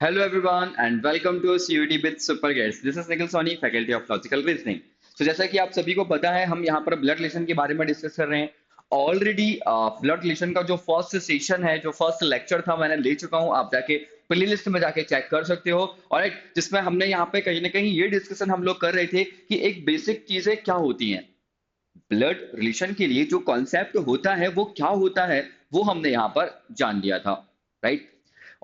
Hello everyone and welcome to CUT with Super Guests. This is Nikhil Soni, Faculty of Logical Reasoning. तो जैसा कि आप सभी को पता है, हम यहाँ पर ब्लड रिलेशन के बारे में डिस्कस कर रहे हैं। ऑलरेडी ब्लड रिलेशन का जो फर्स्ट सेशन है, जो फर्स्ट लेक्चर था, मैंने ले चुका हूँ। आप जाके प्ले लिस्ट में जाके चेक कर सकते हो। और जिसमें हमने यहाँ पे कहीं ना कहीं ये डिस्कशन हम लोग कर रहे थे कि एक बेसिक चीजें क्या होती हैं। ब्लड रिलेशन के लिए जो कॉन्सेप्ट होता है वो क्या होता है, वो हमने यहाँ पर जान लिया था, राइट।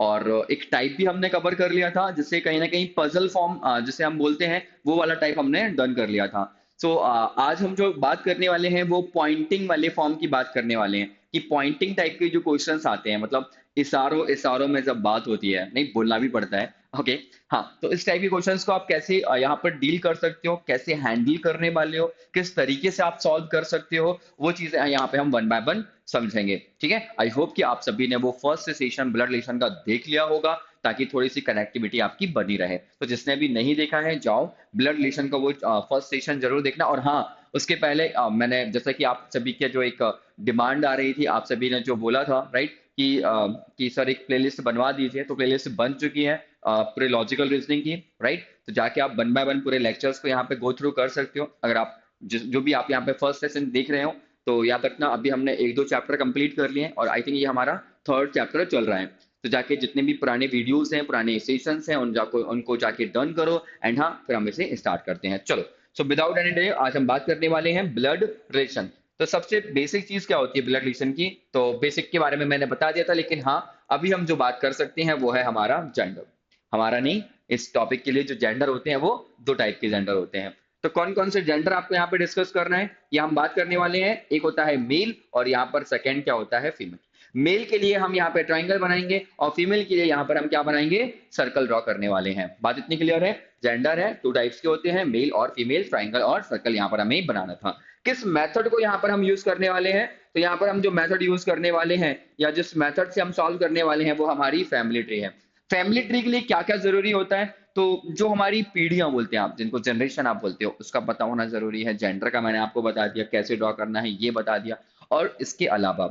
और एक टाइप भी हमने कवर कर लिया था, जिससे कहीं ना कहीं पजल फॉर्म जिसे हम बोलते हैं, वो वाला टाइप हमने डन कर लिया था। सो आज हम जो बात करने वाले हैं वो पॉइंटिंग वाले फॉर्म की बात करने वाले हैं कि पॉइंटिंग टाइप के जो क्वेश्चंस आते हैं, मतलब इशारों इशारों में जब बात होती है, नहीं बोलना भी पड़ता है। ओके। हाँ, तो इस टाइप के क्वेश्चंस को आप कैसे यहाँ पर डील कर सकते हो, कैसे हैंडल करने वाले हो, किस तरीके से आप सॉल्व कर सकते हो, वो चीजें यहाँ पे हम वन बाय वन समझेंगे। ठीक है। आई होप कि आप सभी ने वो फर्स्ट सेशन ब्लड रिलेशन का देख लिया होगा, ताकि थोड़ी सी कनेक्टिविटी आपकी बनी रहे। तो जिसने भी नहीं देखा है, जाओ ब्लड रिलेशन का वो फर्स्ट सेशन जरूर देखना। और हाँ, उसके पहले मैंने जैसा कि आप सभी के जो एक डिमांड आ रही थी, आप सभी ने जो बोला था, राइट, कि सर एक प्लेलिस्ट बनवा दीजिए, तो प्लेलिस्ट बन चुकी है पूरे लॉजिकल रीजनिंग की, राइट। तो जाके आप वन बाय वन पूरे लेक्चर्स को यहाँ पे गो थ्रू कर सकते हो। अगर आप जो भी आप यहाँ पे फर्स्ट सेशन देख रहे हो, तो याद रखना अभी हमने एक दो चैप्टर कंप्लीट कर लिए हैं और आई थिंक ये हमारा थर्ड चैप्टर चल रहा है। तो जाके जितने भी पुराने वीडियोस हैं, पुराने सेशंस हैं, उनको जाके डन करो। एंड हाँ, फिर हम इसे स्टार्ट करते हैं। चलो, सो विदाउट एनी डिले आज हम बात करने वाले हैं ब्लड रिलेशन। तो सबसे बेसिक चीज क्या होती है ब्लड रिलेशन की, तो बेसिक के बारे में मैंने बता दिया था, लेकिन हाँ, अभी हम जो बात कर सकते हैं वो है हमारा जेंडर। हमारा नहीं, इस टॉपिक के लिए जो जेंडर होते हैं वो दो टाइप के जेंडर होते हैं। तो कौन कौन से जेंडर आपको यहाँ पे डिस्कस करना है, ये हम बात करने वाले हैं। एक होता है मेल और यहाँ पर सेकंड क्या होता है, फीमेल। मेल के लिए हम यहाँ पे ट्राइंगल बनाएंगे और फीमेल के लिए यहाँ पर हम क्या बनाएंगे, सर्कल ड्रॉ करने वाले हैं। बात इतनी क्लियर है। जेंडर है, टू टाइप्स के होते हैं, मेल और फीमेल। ट्राइंगल और सर्कल यहाँ पर हमें बनाना था। किस मेथड को यहाँ पर हम यूज करने वाले हैं, तो यहाँ पर हम जो मेथड यूज करने वाले हैं या जिस मेथड से हम सॉल्व करने वाले हैं वो हमारी फैमिली ट्री है। फैमिली ट्री के लिए क्या क्या जरूरी होता है, तो जो हमारी पीढ़ियां बोलते हैं आप, जिनको जनरेशन आप बोलते हो, उसका पता होना जरूरी है। जेंडर का मैंने आपको बता दिया, कैसे ड्रॉ करना है ये बता दिया। और इसके अलावा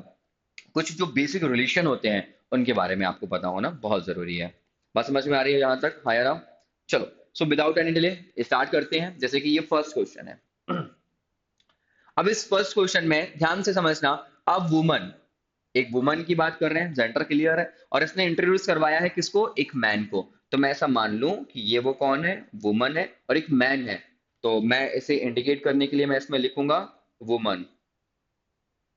कुछ जो बेसिक रिलेशन होते हैं उनके बारे में आपको पता होना बहुत जरूरी है। बात समझ में आ रही है यहाँ तक, हाँ या ना? चलो, so without any delay start करते हैं। जैसे कि ये फर्स्ट क्वेश्चन है। अब इस फर्स्ट क्वेश्चन में ध्यान से समझना। अब वुमन, एक वुमन की बात कर रहे हैं, जेंडर क्लियर है, और इसने इंट्रोड्यूस करवाया है किसको, एक मैन को। तो मैं ऐसा मान लूं कि ये वो कौन है, वुमन है और एक मैन है। तो मैं इसे इंडिकेट करने के लिए मैं इसमें लिखूंगा वुमन।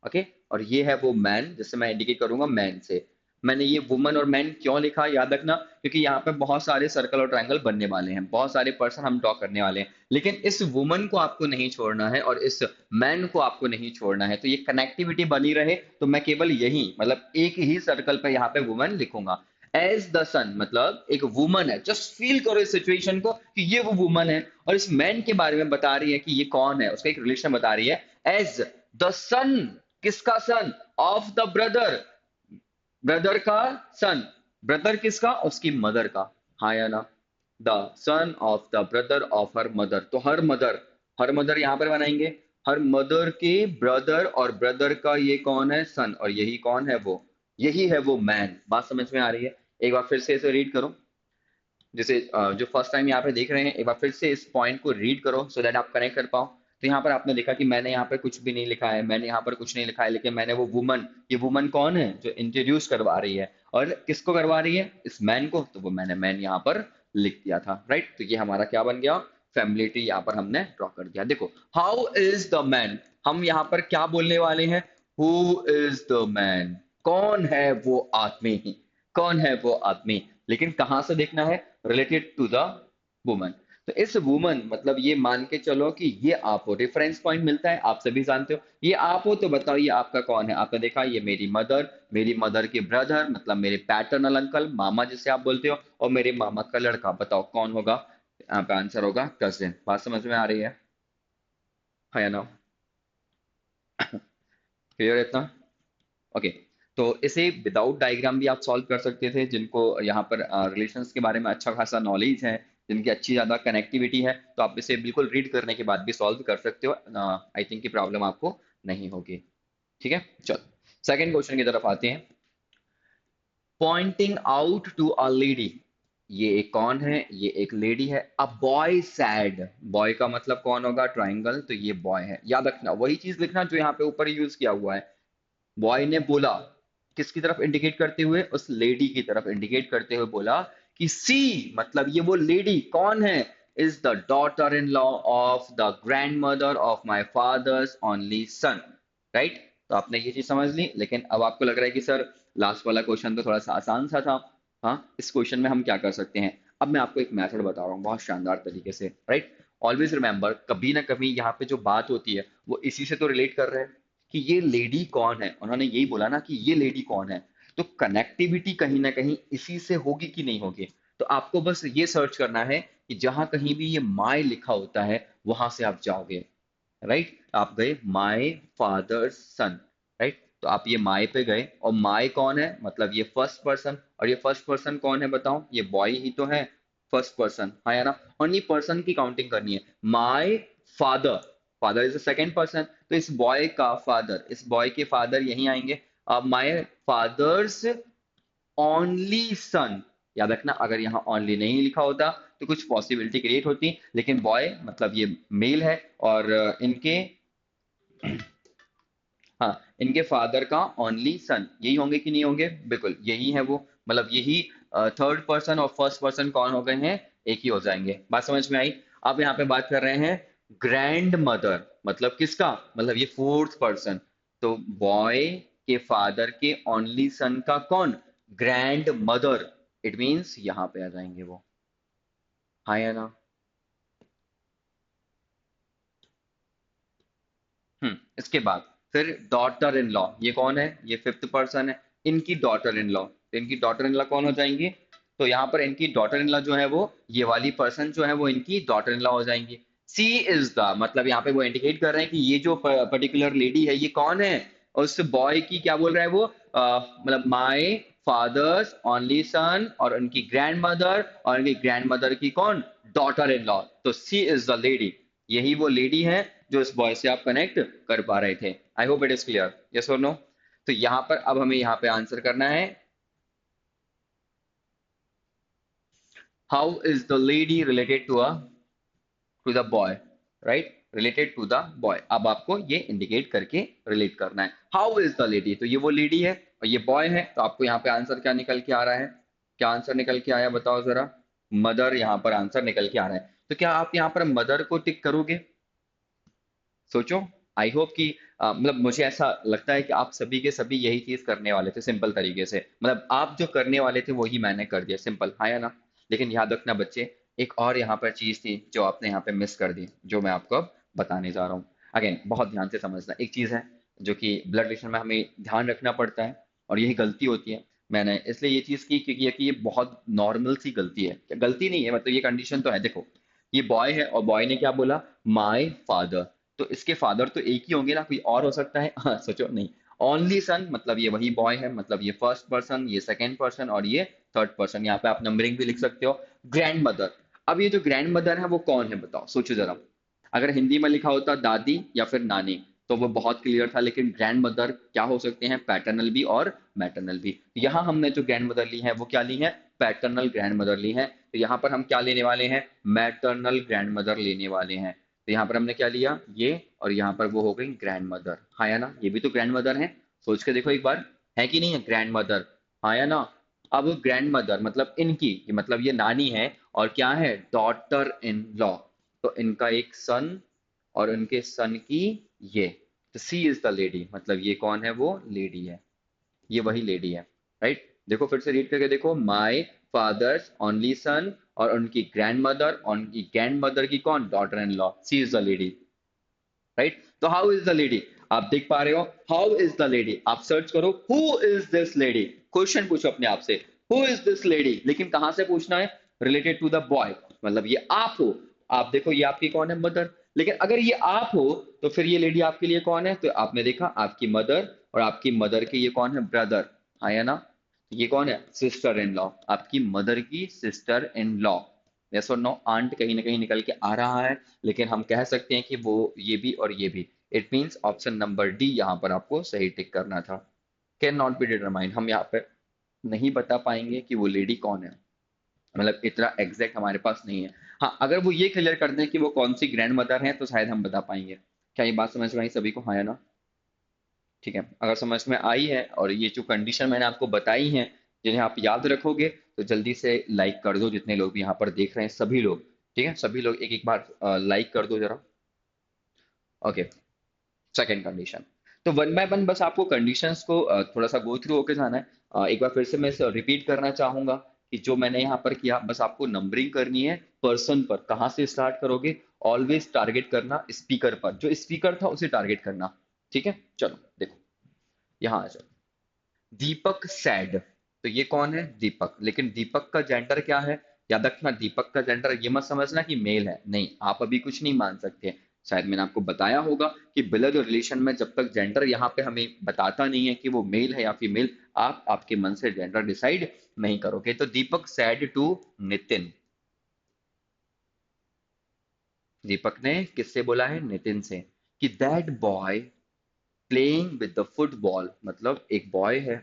ओके। और ये है वो मैन, जिससे मैं इंडिकेट करूंगा मैन से। मैंने ये वुमन और मैन क्यों लिखा, याद रखना, क्योंकि यहाँ पे बहुत सारे सर्कल और ट्रायंगल बनने वाले हैं, बहुत सारे पर्सन हम ड्रॉ करने वाले हैं। लेकिन इस वुमन को आपको नहीं छोड़ना है और इस मैन को आपको नहीं छोड़ना है। तो ये कनेक्टिविटी बनी रहे, तो मैं केवल यही, मतलब एक ही सर्कल पे यहाँ पे वुमन लिखूंगा। एज द सन, मतलब एक वुमन है, जस्ट फील करो इस सिचुएशन को कि ये वो वुमन है और इस मैन के बारे में बता रही है कि ये कौन है, उसका एक रिलेशन बता रही है। एज द सन, किसका सन, ऑफ द ब्रदर, ब्रदर का सन। ब्रदर किसका, उसकी मदर का, हाँ या ना? The son of the brother of her mother. तो हर मदर, हर मदर यहां पर बनाएंगे, हर मदर के ब्रदर, और ब्रदर का ये कौन है, सन, और यही कौन है, वो यही है वो मैन। बात समझ में आ रही है? एक बार फिर से इसे रीड करो। जैसे जो फर्स्ट टाइम यहाँ पे देख रहे हैं, एक बार फिर से इस पॉइंट को रीड करो सो दैट आप कनेक्ट कर पाओ। तो यहाँ पर आपने देखा कि मैंने यहाँ पर कुछ भी नहीं लिखा है, मैंने यहाँ पर कुछ नहीं लिखा है, लेकिन मैंने वो वुमन, ये वुमन कौन है जो इंट्रोड्यूस करवा रही है और किसको करवा रही है, इस मैन को। तो वो मैंने मैन यहाँ पर लिख दिया था, राइट। तो ये हमारा क्या बन गया, फैमिली ट्री यहाँ पर हमने ड्रॉ कर दिया। देखो, हाउ इज द मैन, हम यहाँ पर क्या बोलने वाले हैं, हु इज द मैन, कौन है वो आदमी, कौन है वो आदमी। लेकिन कहां से देखना है, रिलेटेड टू द वुमन। तो इस वुमन, मतलब ये मान के चलो कि ये आप हो, रेफरेंस पॉइंट मिलता है, आप सभी जानते हो ये आप हो। तो बताओ ये आपका कौन है, आपने देखा ये मेरी मदर, मेरी मदर के ब्रदर, मतलब मेरे पैटर्नल अंकल, मामा जिसे आप बोलते हो, और मेरे मामा का लड़का। बताओ कौन होगा, यहाँ पे आंसर होगा कजिन। बात समझ में आ रही है, हाँ या ना? क्लियर है इतना? ओके। तो इसे विदाउट डायग्राम भी आप सॉल्व कर सकते थे, जिनको यहाँ पर रिलेशंस के बारे में अच्छा खासा नॉलेज है, जिनकी अच्छी ज़्यादा कनेक्टिविटी है, तो आप इसे बिल्कुल रीड करने के बाद भी सॉल्व कर सकते हो। आई थिंक की प्रॉब्लम आपको नहीं होगी। ठीक है, चलो सेकंड क्वेश्चन की तरफ आते हैं। Pointing out to a lady, ये एक कौन है, ये एक लेडी है। अ बॉय सैड, बॉय का मतलब कौन होगा, ट्राइंगल, तो ये बॉय है। याद रखना, वही चीज लिखना जो यहाँ पे ऊपर यूज किया हुआ है। बॉय ने बोला, किसकी तरफ इंडिकेट करते हुए, उस लेडी की तरफ इंडिकेट करते हुए बोला कि सी, मतलब ये वो लेडी कौन है, is the daughter in law of the grand mother of my father's only son. Right. तो आपने ये चीज समझ ली, लेकिन अब आपको लग रहा है कि सर लास्ट वाला क्वेश्चन तो थोड़ा सा आसान सा था। हाँ, इस क्वेश्चन में हम क्या कर सकते हैं। अब मैं आपको एक मेथड बता रहा हूँ बहुत शानदार तरीके से। राइट। ऑलवेज रिमेंबर, कभी ना कभी यहाँ पे जो बात होती है वो इसी से तो रिलेट कर रहे हैं कि ये लेडी कौन है। उन्होंने यही बोला ना कि ये लेडी कौन है, तो कनेक्टिविटी कहीं ना कहीं इसी से होगी कि नहीं होगी। तो आपको बस ये सर्च करना है कि जहां कहीं भी ये माय लिखा होता है वहां से आप जाओगे। राइट। आप गए माय फादर सन। राइट। तो आप ये माय पे गए, और माय कौन है, मतलब ये फर्स्ट पर्सन, और ये फर्स्ट पर्सन कौन है बताओ, ये बॉय ही तो है। फर्स्ट पर्सन, हाँ या ना। ओनली पर्सन की काउंटिंग करनी है। My father, father is the second person, तो इस बॉय का फादर, इस बॉय के फादर यहीं आएंगे। अब माय फादर्स ओनली सन, याद रखना, अगर यहाँ ओनली नहीं लिखा होता तो कुछ पॉसिबिलिटी क्रिएट होती, लेकिन बॉय मतलब ये मेल है, और इनके, हाँ, इनके फादर का ओनली सन यही होंगे कि नहीं होंगे, बिल्कुल यही है वो। मतलब यही थर्ड पर्सन और फर्स्ट पर्सन कौन हो गए हैं, एक ही हो जाएंगे। बात समझ में आई। अब यहाँ पे बात कर रहे हैं ग्रैंड मदर, मतलब किसका, मतलब ये फोर्थ पर्सन। तो बॉय के फादर के ओनली सन का कौन, ग्रैंड मदर। इट मीन्स यहाँ पे आ जाएंगे वो, हाँ या ना। इसके बाद फिर डॉटर इन लॉ, ये कौन है, ये फिफ्थ पर्सन है। इनकी डॉटर इन लॉ, इनकी डॉटर इन लॉ कौन हो जाएंगी, तो यहाँ पर इनकी डॉटर इन लॉ जो है वो, ये वाली पर्सन जो है वो इनकी डॉटर इन लॉ हो जाएंगी। सी इज द, मतलब यहाँ पे वो इंडिकेट कर रहे हैं कि ये जो पर्टिकुलर लेडी है ये कौन है, और उस बॉय की क्या बोल रहा है वो, मतलब माई फादर्स ओनली सन, और उनकी ग्रैंड मदर, और उनकी ग्रैंड मदर की कौन, डॉटर इन लॉ। तो सी इज द लेडी, यही वो लेडी है जो इस बॉय से आप कनेक्ट कर पा रहे थे। I hope it is clear, yes और नो। तो यहाँ पर अब हमें यहाँ पे आंसर करना है, how is the lady related to the boy, right, related to the boy. अब आपको ये इंडिकेट करके रिलेट करना है, हाउ इज द लेडी, तो ये वो लेडी है और ये बॉय है, तो आपको यहाँ पे आंसर क्या निकल के आ रहा है, क्या आंसर निकल के आया बताओ जरा। मदर यहाँ पर आंसर निकल के आ रहा है, तो क्या आप यहाँ पर मदर को टिक करोगे, सोचो। आई होप कि मतलब मुझे ऐसा लगता है कि आप सभी के सभी यही चीज करने वाले थे सिंपल तरीके से, मतलब आप जो करने वाले थे वही मैंने कर दिया, सिंपल, हाँ या ना। लेकिन याद रखना बच्चे, एक और यहाँ पर चीज थी जो आपने यहाँ पे मिस कर दी, जो मैं आपको अब बताने जा रहा हूँ। अगेन बहुत ध्यान से समझना, एक चीज है जो कि ब्लड रिलेशन में हमें ध्यान रखना पड़ता है, और यही गलती होती है। मैंने इसलिए ये चीज की क्योंकि ये बहुत नॉर्मल सी गलती है, गलती नहीं है, मतलब ये कंडीशन तो है। देखो, ये बॉय है और बॉय ने क्या बोला, माई फादर, तो इसके फादर तो एक ही होंगे ना, कोई और हो सकता है, हाँ सोचो, नहीं। ओनली सन, मतलब ये वही बॉय है, मतलब ये फर्स्ट पर्सन, ये सेकंड पर्सन, और ये थर्ड पर्सन। यहाँ पे आप नंबरिंग भी लिख सकते हो। ग्रैंड मदर, अब ये जो ग्रैंड मदर है वो कौन है बताओ, सोचो जरा। अगर हिंदी में लिखा होता दादी या फिर नानी तो वो बहुत क्लियर था, लेकिन ग्रैंड मदर क्या हो सकते हैं, पैटर्नल भी और मैटरनल भी। यहाँ हमने जो ग्रैंड मदर ली है वो क्या ली है, पैटर्नल ग्रैंड मदर ली है। तो यहाँ पर हम क्या लेने वाले हैं, मैटरनल ग्रैंड मदर लेने वाले हैं। तो यहाँ पर हमने क्या लिया, ये, और यहाँ पर वो हो गई ग्रैंड मदर, हाँ या ना, ये भी तो ग्रैंड मदर है। सोच के देखो एक बार, है कि नहीं है ग्रैंड मदर, हाँ या ना। अब ग्रैंड मदर मतलब इनकी, मतलब ये नानी है, और क्या है, डॉटर इन लॉ, तो इनका एक सन, और उनके सन की ये, तो सी इज द लेडी, मतलब ये कौन है, वो लेडी है, ये वही लेडी है। राइट। देखो फिर से रीड करके देखो, माय फादर्स ओनली सन, और उनकी ग्रैंड मदर, उनकी ग्रैंड मदर की कौन, daughter in law, she is the lady. Right. तो हाउ इज द लेडी, आप देख पा रहे हो, हाउ इज द लेडी, आप सर्च करो who is this lady, question पूछो अपने आप से, हु इज दिस लेडी, लेकिन कहां से पूछना है, रिलेटेड टू द बॉय, मतलब ये आप हो। आप देखो ये आपकी कौन है, मदर, लेकिन अगर ये आप हो तो फिर ये लेडी आपके लिए कौन है, तो आपने देखा आपकी मदर, और आपकी मदर के ये कौन है, ब्रदर, हाँ या ना। ये कौन है, सिस्टर इन लॉ, आपकी मदर की सिस्टर इन लॉ। यस और नो, आंट कहीं ना कहीं निकल के आ रहा है, लेकिन हम कह सकते हैं कि वो ये भी और ये भी। It means option number D यहाँ पर आपको सही टिक करना था। कैन नॉट बी डिटरमाइंड, हम यहाँ पर नहीं बता पाएंगे कि वो लेडी कौन है। मतलब इतना एग्जैक्ट हमारे पास नहीं है। हाँ, अगर वो ये क्लियर कर दें कि वो कौन सी ग्रैंड मदर है तो शायद हम बता पाएंगे। क्या ये बात समझ में आई सभी को? हाँ या ना? ठीक है, अगर समझ में आई है और ये जो कंडीशन मैंने आपको बताई है जिन्हें आप याद रखोगे तो जल्दी से लाइक कर दो, जितने लोग भी यहाँ पर देख रहे हैं सभी लोग। ठीक है, सभी लोग एक एक बार लाइक कर दो जरा। Okay, second condition. तो वन बाय वन बस आपको कंडीशंस को थोड़ा सा गो थ्रू होके जाना है। एक बार फिर से मैं रिपीट करना चाहूंगा कि जो मैंने यहाँ पर किया, बस आपको नंबरिंग करनी है पर्सन पर। कहाँ से स्टार्ट करोगे? ऑलवेज टारगेट करना स्पीकर पर, जो स्पीकर था उसे टारगेट करना। ठीक है, चलो देखो यहाँ आ जाओ। दीपक सैड, तो ये कौन है? दीपक। लेकिन दीपक का जेंडर क्या है? याद रखना, दीपक का जेंडर ये मत समझना कि मेल है, नहीं, आप अभी कुछ नहीं मान सकते। शायद मैंने आपको बताया होगा कि बिलर रिलेशन में जब तक जेंडर यहाँ पे हमें बताता नहीं है कि वो मेल है या फीमेल, आप आपके मन से जेंडर डिसाइड नहीं करोगे। तो दीपक सैड टू नितिन, दीपक ने किससे बोला है? नितिन से, कि that boy playing with the football, मतलब एक बॉय है,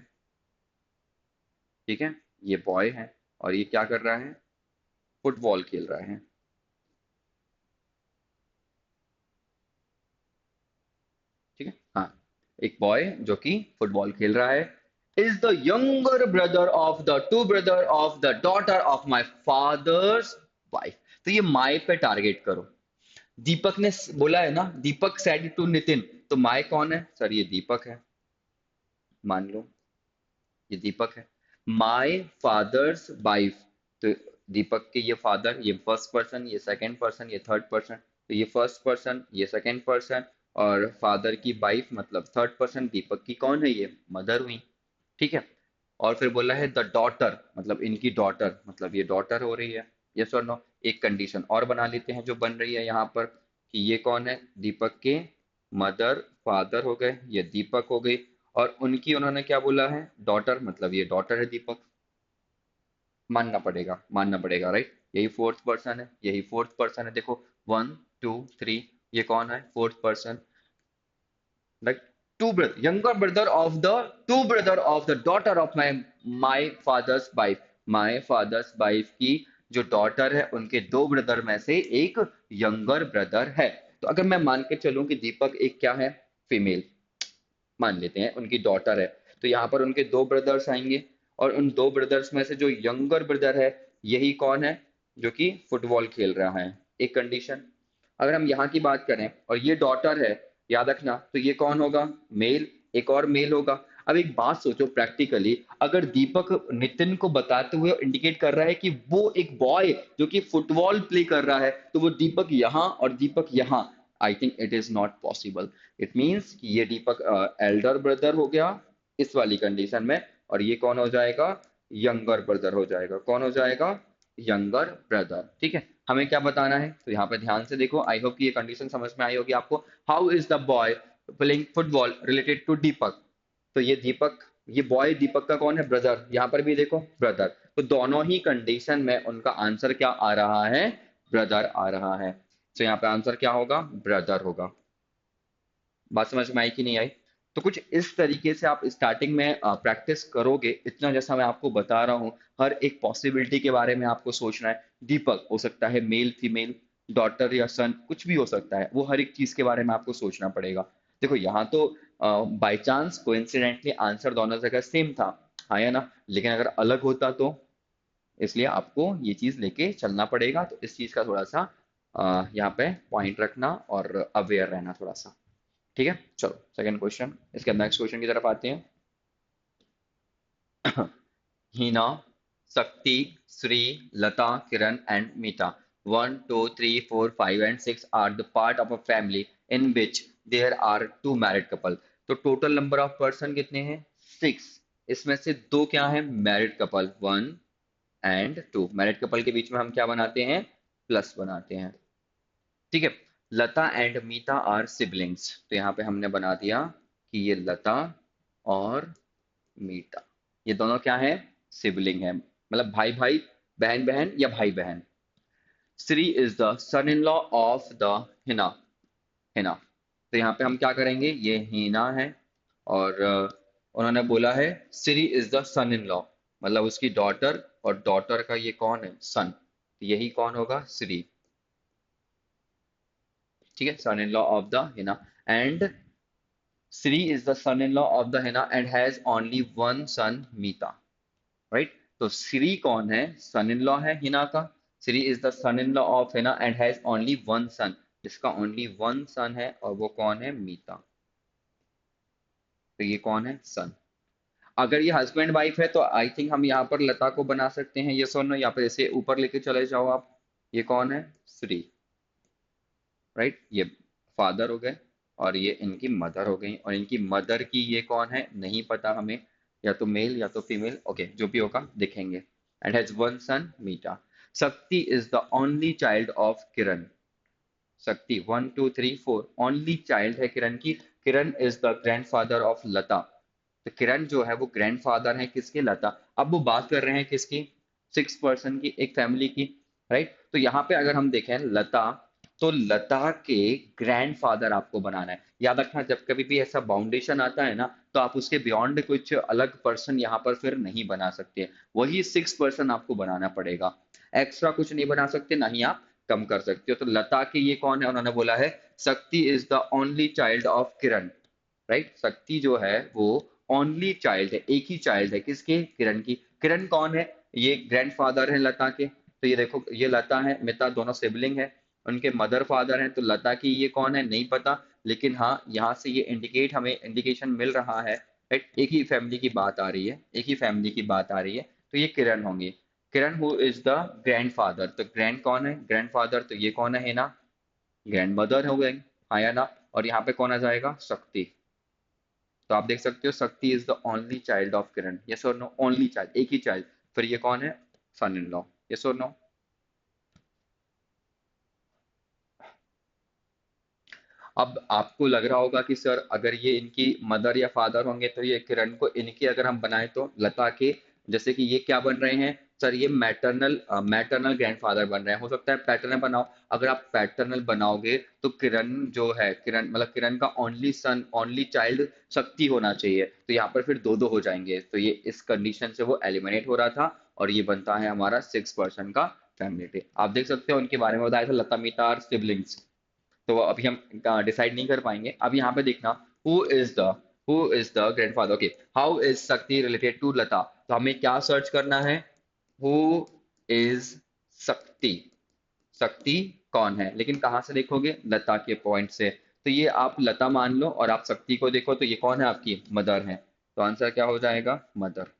ठीक है, ये बॉय है और ये क्या कर रहा है? फुटबॉल खेल रहा है। ठीक है, हाँ, एक बॉय जो कि फुटबॉल खेल रहा है, is the younger brother of the two brother of the daughter of my father's wife. तो ये माई पे टारगेट करो। दीपक ने बोला है ना, दीपक सेड टू नितिन, तो माई कौन है सर? ये दीपक है, मान लो ये दीपक है। माई फादर्स वाइफ, तो दीपक के ये फादर, ये फर्स्ट पर्सन, ये सेकंड पर्सन, ये थर्ड पर्सन, तो ये फर्स्ट पर्सन, ये सेकंड पर्सन, और फादर की वाइफ मतलब थर्ड पर्सन, दीपक की कौन है? ये मदर हुई। ठीक है, और फिर बोला है द डॉटर, मतलब इनकी डॉटर, मतलब ये डॉटर हो रही है। यस और नो? एक कंडीशन और बना लेते हैं जो बन रही है यहाँ पर, कि ये कौन है? दीपक के मदर फादर हो गए, ये दीपक हो गई, और उनकी उन्होंने क्या बोला है? डॉटर, मतलब ये डॉटर है दीपक। मानना पड़ेगा राइट? यही फोर्थ पर्सन है, यही फोर्थ पर्सन है, देखो, वन टू थ्री, ये कौन है? Fourth person. Like to brother, younger brother of the two brother of the daughter of my father's wife, my father's wife की जो डॉटर है उनके दो ब्रदर में से एक यंगर ब्रदर है। तो अगर मैं मान के चलूं कि दीपक एक क्या है? फीमेल, मान लेते हैं उनकी डॉटर है, तो यहाँ पर उनके दो ब्रदर्स आएंगे, और उन दो ब्रदर्स में से जो यंगर ब्रदर है, यही कौन है? जो कि फुटबॉल खेल रहा है। एक कंडीशन। अगर हम यहाँ की बात करें और ये डॉटर है, याद रखना, तो ये कौन होगा? मेल। एक और मेल होगा। अब एक बात सोचो प्रैक्टिकली, अगर दीपक नितिन को बताते हुए इंडिकेट कर रहा है कि वो एक बॉय जो कि फुटबॉल प्ले कर रहा है, तो वो दीपक यहाँ और दीपक यहाँ, I think it is not possible. It means कि ये दीपक एल्डर ब्रदर हो गया इस वाली कंडीशन में, और ये कौन हो जाएगा? यंगर ब्रदर हो जाएगा। कौन हो जाएगा? Younger brother. ठीक है, हमें क्या बताना है? तो यहाँ पे ध्यान से देखो, आई होप कि ये कंडीशन समझ में आई होगी आपको। How is the boy playing football related to Deepak? तो ये दीपक, ये बॉय दीपक का कौन है? ब्रदर। यहाँ पर भी देखो ब्रदर, तो दोनों ही कंडीशन में उनका आंसर क्या आ रहा है? ब्रदर आ रहा है। तो यहाँ पे आंसर क्या होगा? ब्रदर होगा। बात समझ में आई कि नहीं आई? तो कुछ इस तरीके से आप स्टार्टिंग में प्रैक्टिस करोगे, इतना जैसा मैं आपको बता रहा हूँ, हर एक पॉसिबिलिटी के बारे में आपको सोचना है। दीपक हो सकता है मेल फीमेल, डॉटर या सन, कुछ भी हो सकता है, वो हर एक चीज के बारे में आपको सोचना पड़ेगा। देखो यहाँ तो बाय चांस कोइंसिडेंटली आंसर दोनों जगह सेम था, हाँ या ना? लेकिन अगर अलग होता तो, इसलिए आपको ये चीज लेके चलना पड़ेगा। तो इस चीज का थोड़ा सा यहाँ पे पॉइंट रखना और अवेयर रहना थोड़ा सा। ठीक है, चलो सेकंड क्वेश्चन, इसके नेक्स्ट क्वेश्चन की तरफ आते हैं। Heena, Shakti, Shree, Lata, Kiran and Meeta, 1 2 3 4 5 and 6 are the part of a family in which there are two married couple. तो टोटल नंबर ऑफ पर्सन कितने हैं? 6। इसमें से दो क्या है? Married couple, 1 and 2। Married couple के बीच में हम क्या बनाते हैं? प्लस बनाते हैं। ठीक है, लता एंड मीता आर सिबलिंग्स, तो यहाँ पे हमने बना दिया कि ये लता और मीता, ये दोनों क्या है? सिबलिंग है, मतलब भाई भाई, बहन बहन या भाई बहन। Shri is the son in law of the Hina, Hina, तो यहाँ पे हम क्या करेंगे? ये हीना है, और उन्होंने बोला है Shri is the son in law, मतलब उसकी डॉटर, और डॉटर का ये कौन है, सन, यही कौन होगा, श्री। ठीक है, son in law of the Heena, and Shree is the son in law of the Heena and has only one son Meeta. Right, तो श्री कौन है, सन इन लॉ है हिना का। Shree is the son in law of Heena and has only one son, जिसका only one सन है, और वो कौन है, मीता। तो ये कौन है, सन। अगर ये हस्बैंड वाइफ है तो आई थिंक हम यहाँ पर लता को बना सकते हैं, ये सुनो, यहाँ पर ऐसे ऊपर लेके चले जाओ आप। ये कौन है, श्री। राइट, ये फादर हो गए, और ये इनकी मदर हो गई, और इनकी मदर की ये कौन है, नहीं पता हमें, या तो मेल या तो फीमेल, ओके, जो भी होगा देखेंगे। And has one son, Meeta. Shakti is the only child of Kiran. Shakti 1 2 3 4 only child है किरण की। किरण इज द ग्रैंडफादर ऑफ लता। तो किरण जो है वो ग्रैंडफादर है किसके, लता। अब वो बात कर रहे हैं किसकी, 6 पर्सन की, एक फैमिली की। राइट, तो यहाँ पे अगर हम देखें लता, तो लता के ग्रैंडफादर आपको बनाना है। याद रखना, जब कभी भी ऐसा बाउंडेशन आता है ना, तो आप उसके बियॉन्ड कुछ अलग पर्सन यहाँ पर फिर नहीं बना सकते। वही 6 पर्सन आपको बनाना पड़ेगा, एक्स्ट्रा कुछ नहीं बना सकते, ना ही आप कम कर सकते हो। तो लता के ये कौन है, उन्होंने बोला है शक्ति is the only child of Kiran. Right, शक्ति जो है वो ओनली चाइल्ड है, एक ही चाइल्ड है किसके, किरण की। किरण कौन है, ये ग्रैंडफादर है लता के। तो ये देखो, ये लता है, मिता, दोनों सिबलिंग है, उनके मदर फादर हैं। तो लता की ये कौन है, नहीं पता, लेकिन हाँ यहाँ से ये इंडिकेट, हमें इंडिकेशन मिल रहा है। राइट, एक ही फैमिली की बात आ रही है, एक ही फैमिली की बात आ रही है, तो ये किरण होंगी। किरण हु इज द ग्रैंडफादर, तो ग्रैंड कौन है, ग्रैंडफादर, तो ये कौन है ना, ग्रैंड मदर हो गए, हाँ या ना। और यहाँ पे कौन आ जाएगा, शक्ति। तो आप देख सकते हो, शक्ति is the only child of Kiran, yes और नो, ओनली चाइल्ड, एक ही चाइल्ड। फिर ये कौन है, सन इन लॉ, यस और नो। अब आपको लग रहा होगा कि सर अगर ये इनकी मदर या फादर होंगे, तो ये किरण को इनकी अगर हम बनाए तो लता के, जैसे कि ये क्या बन रहे हैं सर, ये मैटरनल मैटरनल ग्रैंडफादर बन रहे हैं। हो सकता है पैटर्नल बनाओ, अगर आप पैटर्नल बनाओगे तो किरण जो है, किरण मतलब किरण का ओनली सन, ओनली चाइल्ड शक्ति होना चाहिए, तो यहाँ पर फिर दो दो हो जाएंगे। तो ये इस कंडीशन से वो एलिमिनेट हो रहा था, और ये बनता है हमारा 6 पर्सन का फैमिली ट्री। आप देख सकते हो उनके बारे में बताया था, लता मीता आर सिबलिंग्स। तो अभी हम डिसाइड नहीं कर पाएंगे। अब यहाँ पे देखना, who is the grandfather, okay. How is शक्ति रिलेटेड टू लता, तो हमें क्या सर्च करना है, हु इज शक्ति, शक्ति कौन है, लेकिन कहाँ से देखोगे, लता के पॉइंट से। तो ये आप लता मान लो और आप शक्ति को देखो, तो ये कौन है, आपकी मदर है। तो आंसर क्या हो जाएगा, मदर।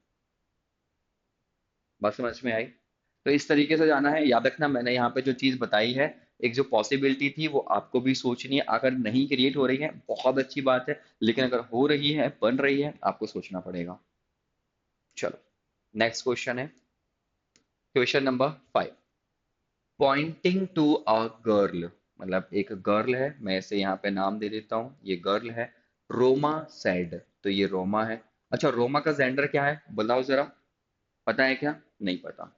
बात समझ में आई। तो इस तरीके से जाना है। याद रखना, मैंने यहाँ पे जो चीज बताई है, एक जो पॉसिबिलिटी थी वो आपको भी सोचनी है। अगर नहीं क्रिएट हो रही है बहुत अच्छी बात है, लेकिन अगर हो रही है, बन रही है, आपको सोचना पड़ेगा। चलो, नेक्स्ट क्वेश्चन है, question number 5। Pointing to a girl, मतलब एक गर्ल है, मैं इसे यहाँ पे नाम दे देता हूँ, ये गर्ल है। रोमा सैड, तो ये रोमा है। अच्छा, रोमा का जेंडर क्या है बताओ जरा, पता है क्या, नहीं पता।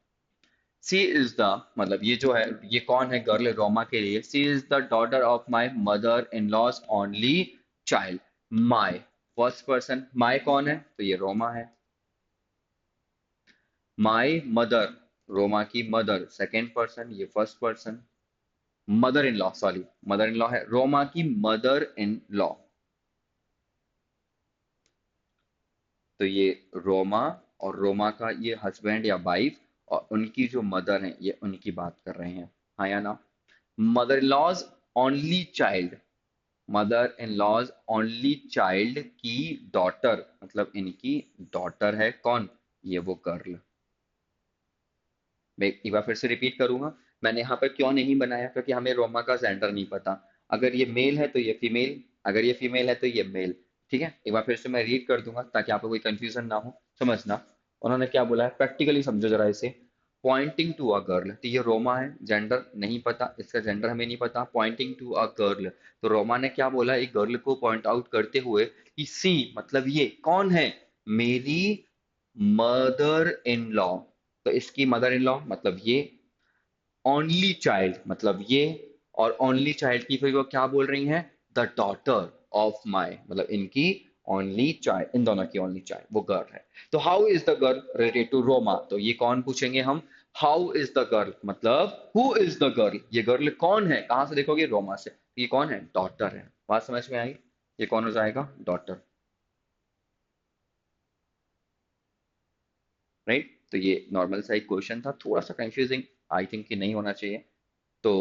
सी इज द, मतलब ये जो है, ये कौन है गर्ल रोमा के लिए, she is the daughter of my mother in law's only child. My first person, my कौन है, तो ये रोमा है। माई मदर, रोमा की मदर, सेकेंड पर्सन, ये first person. Mother in law, sorry, mother in law है, रोमा की मदर इन लॉ, तो ये रोमा, और रोमा का ये हस्बैंड या वाइफ, और उनकी जो मदर है, ये उनकी बात कर रहे हैं, हाँ या ना। Mother in law's only child, mother in law's only child की डॉटर, मतलब इनकी डॉटर है कौन, ये वो गर्ल। मैं एक बार फिर से रिपीट करूंगा, मैंने यहाँ पर क्यों नहीं बनाया, क्योंकि हमें रोमा का जेंडर नहीं पता। अगर ये मेल है तो ये फीमेल, अगर ये फीमेल है तो ये मेल। ठीक है, एक बार फिर से मैं रीड कर दूंगा ताकि आपको कोई कंफ्यूजन ना हो, समझना। उन्होंने क्या बोला है, प्रैक्टिकली समझो जरा इसे। पॉइंटिंग टू अ गर्ल, तो ये रोमा है, जेंडर नहीं पता, इसका जेंडर हमें नहीं पता। पॉइंटिंग टू अ गर्ल, तो रोमा ने क्या बोला, एक गर्ल को पॉइंट आउट करते हुए कि सी, मतलब ये कौन है, मेरी मदर इन लॉ, तो इसकी मदर इन लॉ मतलब ये, ओनली चाइल्ड मतलब ये, और ओनली चाइल्ड की फिर वो क्या बोल रही हैं, द डॉटर ऑफ माई, मतलब इनकी ओनली चाय, इन दोनों की ओनली चाय, वो गर्ल है। तो how is the girl related to Roma, तो ये कौन पूछेंगे हम, हाउ इज द गर्ल मतलब हु इज द गर्ल, ये गर्ल कौन है, कहां से देखोगे, रोमा से। ये कौन है, डॉटर है। बात समझ में आई, ये कौन हो जाएगा, डॉटर, राइट। तो ये नॉर्मल सा एक क्वेश्चन था, थोड़ा सा कंफ्यूजिंग, आई थिंक कि नहीं होना चाहिए। तो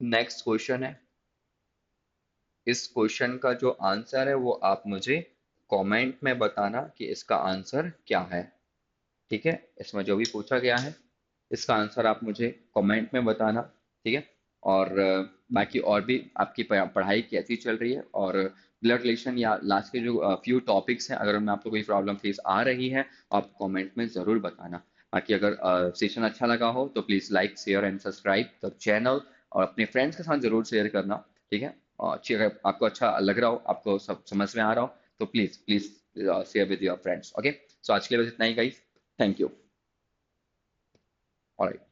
नेक्स्ट क्वेश्चन है, इस क्वेश्चन का जो आंसर है वो आप मुझे कमेंट में बताना कि इसका आंसर क्या है। ठीक है, इसमें जो भी पूछा गया है इसका आंसर आप मुझे कमेंट में बताना। ठीक है, और बाकी और भी आपकी पढ़ाई कैसी चल रही है, और ब्लड रिलेशन या लास्ट के जो फ्यू टॉपिक्स हैं, अगर उनमें आपको कोई प्रॉब्लम फेस आ रही है आप कमेंट में ज़रूर बताना। बाकी अगर सेशन अच्छा लगा हो तो please like share and subscribe the channel, और अपने फ्रेंड्स के साथ ज़रूर शेयर करना। ठीक है, और अगर आपको अच्छा लग रहा हो, आपको सब समझ में आ रहा हो, तो please please share with your friends. Okay, so आज के लिए बस इतना ही गाइस, थैंक यू। ऑलराइट।